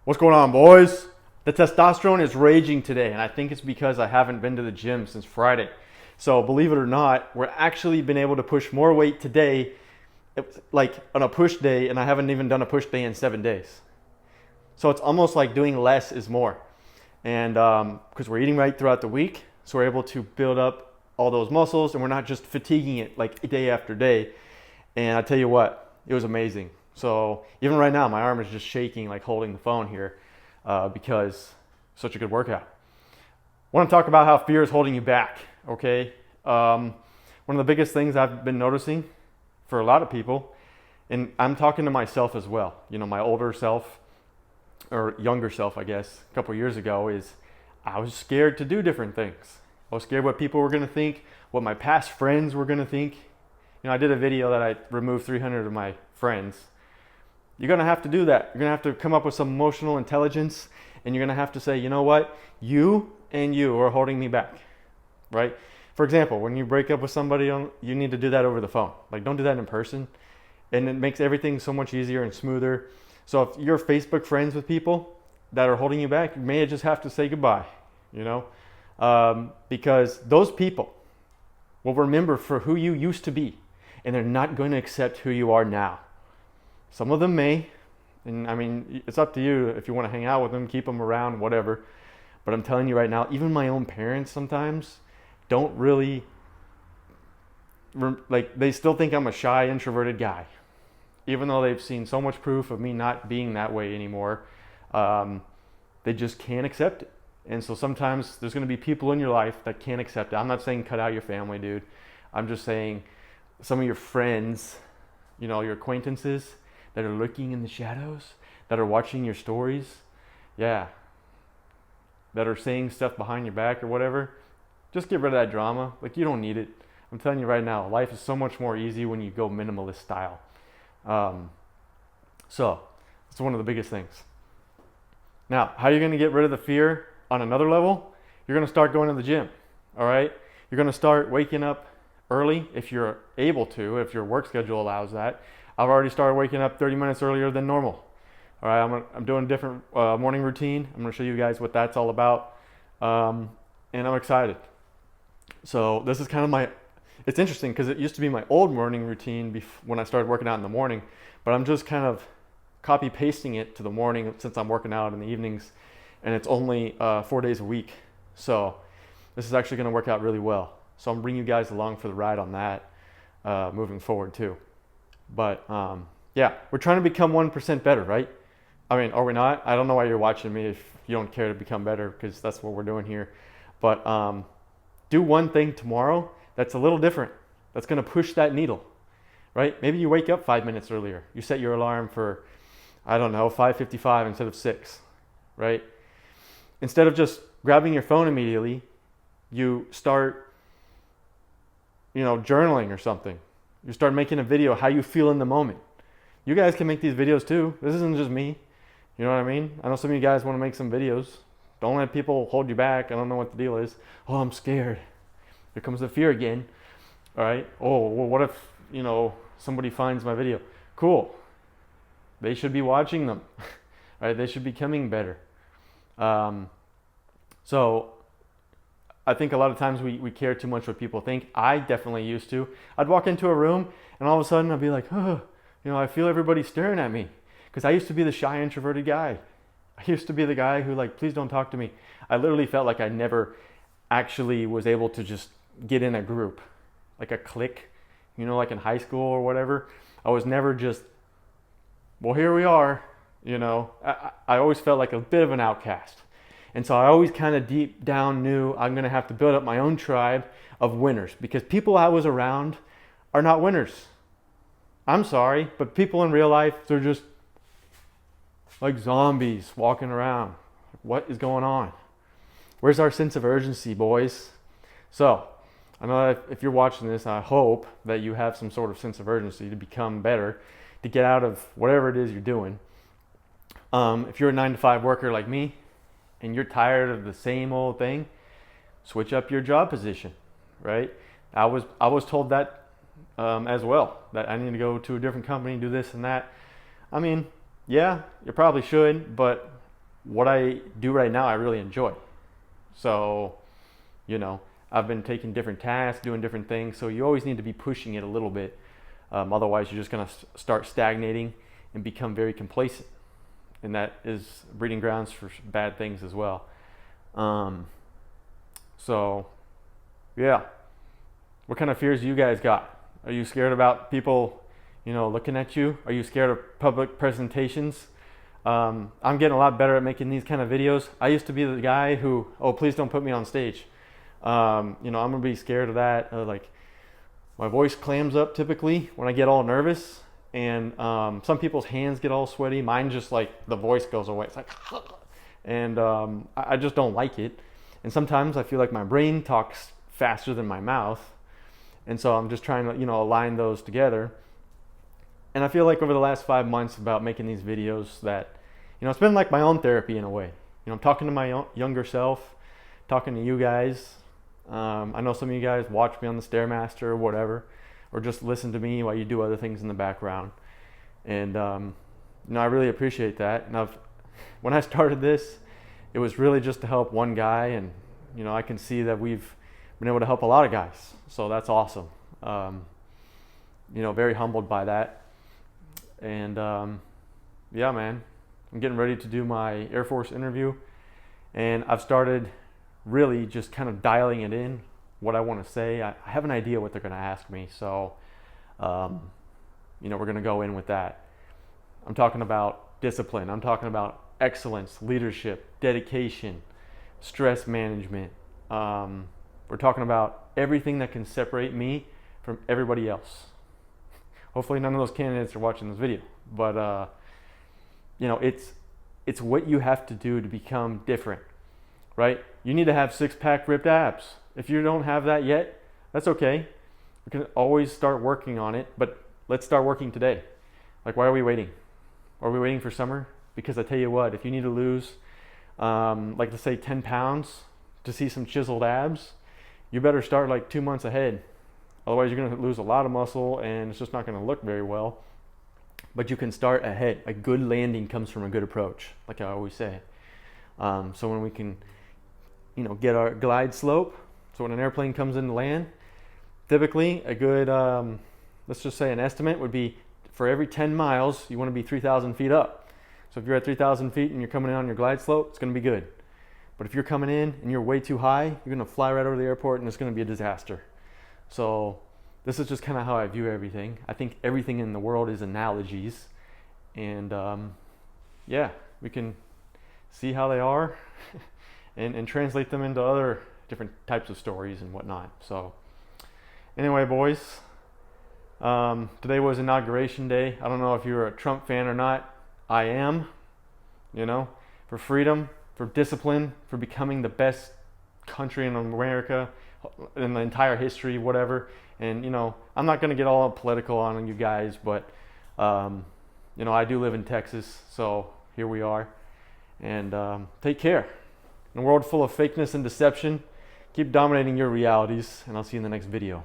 What's going on, boys? The testosterone is raging today, and I think it's because I haven't been to the gym since Friday. So believe it or not, we're actually been able to push more weight today, like on a push day, and I haven't even done a push day in 7 days. So it's almost like doing less is more. And because we're eating right throughout the week, so we're able to build up all those muscles, and we're not just fatiguing it like day after day. And I tell you what, it was amazing. So even right now, my arm is just shaking like holding the phone here because such a good workout. I want to talk about how fear is holding you back, okay? One of the biggest things I've been noticing for a lot of people, and I'm talking to myself as well, you know, my older self, or younger self, I guess, a couple years ago, is I was scared to do different things. I was scared what people were going to think, what my past friends were going to think. You know, I did a video that I removed 300 of my friends. You're going to have to do that. You're going to have to come up with some emotional intelligence, and you're going to have to say, you know what? You and you are holding me back, right? For example, when you break up with somebody, you need to do that over the phone. Like, don't do that in person. And it makes everything so much easier and smoother. So if you're Facebook friends with people that are holding you back, you may just have to say goodbye, you know? Because those people will remember for who you used to be, and they're not going to accept who you are now. Some of them may, and I mean, it's up to you if you want to hang out with them, keep them around, whatever. But I'm telling you right now, even my own parents sometimes don't really, like, they still think I'm a shy, introverted guy. Even though they've seen so much proof of me not being that way anymore, they just can't accept it. And so sometimes there's going to be people in your life that can't accept it. I'm not saying cut out your family, dude. I'm just saying some of your friends, you know, your acquaintances that are lurking in the shadows, that are watching your stories, yeah, that are saying stuff behind your back or whatever, just get rid of that drama. Like, you don't need it. I'm telling you right now, life is so much more easy when you go minimalist style. So it's one of the biggest things. Now, how are you going to get rid of the fear on another level? You're going to start going to the gym, all right? You're going to start waking up early if you're able to, if your work schedule allows that. I've already started waking up 30 minutes earlier than normal. All right, I'm doing a different morning routine. I'm going to show you guys what that's all about, and I'm excited. So this is kind of it's interesting because it used to be my old morning routine when I started working out in the morning, but I'm just kind of copy pasting it to the morning since I'm working out in the evenings, and it's only 4 days a week. So this is actually going to work out really well. So I'm bringing you guys along for the ride on that moving forward too. But yeah, we're trying to become 1% better, right? I mean, are we not? I don't know why you're watching me if you don't care to become better, because that's what we're doing here. But do one thing tomorrow that's a little different, that's going to push that needle, right? Maybe you wake up 5 minutes earlier. You set your alarm for, I don't know, 5:55 instead of 6, right? Instead of just grabbing your phone immediately, you start, you know, journaling or something. You start making a video how you feel in the moment. You guys can make these videos too. This isn't just me. You know what I mean? I know some of you guys want to make some videos. Don't let people hold you back. I don't know what the deal is. Oh, I'm scared. Here comes the fear again. All right. Oh, well, what if, you know, somebody finds my video? Cool. They should be watching them. All right. They should be becoming better. So I think a lot of times we care too much what people think. I definitely used to. I'd walk into a room and all of a sudden I'd be like, oh, you know, I feel everybody staring at me. Because I used to be the shy, introverted guy. I used to be the guy who, like, please don't talk to me. I literally felt like I never actually was able to just get in a group, like a clique, you know, like in high school or whatever. I was never just, well, here we are, you know. I always felt like a bit of an outcast. And so I always kind of deep down knew I'm going to have to build up my own tribe of winners, because people I was around are not winners. I'm sorry, but people in real life, they're just like zombies walking around. What is going on? Where's our sense of urgency, boys? So I know that if you're watching this, I hope that you have some sort of sense of urgency to become better, to get out of whatever it is you're doing. If you're a 9-to-5 worker like me, and you're tired of the same old thing, switch up your job position, right? I was told that as well, that I need to go to a different company, do this and that. I mean, yeah, you probably should, but what I do right now I really enjoy. So, you know, I've been taking different tasks, doing different things. So you always need to be pushing it a little bit. Otherwise, you're just going to start stagnating and become very complacent. And that is breeding grounds for bad things as well. So, yeah. What kind of fears do you guys got? Are you scared about people, you know, looking at you? Are you scared of public presentations? I'm getting a lot better at making these kind of videos. I used to be the guy who, oh, please don't put me on stage. You know, I'm gonna be scared of that. Like, my voice clams up typically when I get all nervous, and some people's hands get all sweaty. Mine just like the voice goes away. It's like, and I just don't like it. And sometimes I feel like my brain talks faster than my mouth, and so I'm just trying to, you know, align those together. And I feel like over the last 5 months about making these videos that, you know, it's been like my own therapy in a way. You know, I'm talking to my younger self, talking to you guys. I know some of you guys watch me on the Stairmaster or whatever, or just listen to me while you do other things in the background. And, you know, I really appreciate that. And when I started this, it was really just to help one guy. And, you know, I can see that we've been able to help a lot of guys. So that's awesome. You know, very humbled by that. And yeah, man, I'm getting ready to do my Air Force interview, and I've started really just kind of dialing it in, what I want to say. I have an idea what they're going to ask me, so you know, we're going to go in with that. I'm talking about discipline. I'm talking about excellence, leadership, dedication, stress management. We're talking about everything that can separate me from everybody else. Hopefully none of those candidates are watching this video, but you know, it's what you have to do to become different, right? You need to have six-pack ripped abs. If you don't have that yet, that's okay. We can always start working on it, but let's start working today. Like, why are we waiting? Are we waiting for summer? Because I tell you what, if you need to lose, like let's say 10 pounds to see some chiseled abs, you better start like 2 months ahead. Otherwise, you're going to lose a lot of muscle, and it's just not going to look very well. But you can start ahead. A good landing comes from a good approach, like I always say. So when we can, you know, get our glide slope, so when an airplane comes in to land, typically a good, let's just say an estimate would be for every 10 miles, you want to be 3,000 feet up. So if you're at 3,000 feet and you're coming in on your glide slope, it's going to be good. But if you're coming in and you're way too high, you're going to fly right over the airport, and it's going to be a disaster. So this is just kind of how I view everything. I think everything in the world is analogies, and yeah, we can see how they are and translate them into other different types of stories and whatnot. So anyway, boys, today was Inauguration Day. I don't know if you're a Trump fan or not. I am, you know, for freedom, for discipline, for becoming the best country in America, in the entire history, whatever. And, you know, I'm not going to get all political on you guys, but, you know, I do live in Texas, so here we are. And take care. In a world full of fakeness and deception, keep dominating your realities, and I'll see you in the next video.